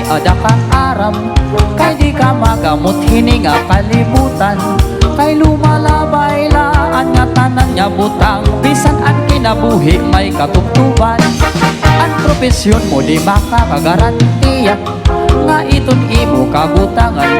ada ka aram, kay di ka magamot hininga kalibutan, kay lumalabay laan nga tanan nya butang, bisan ang kinabuhi may katubtuban. Ang profesyon mo di makakagarantiya nga iton imo kabutangan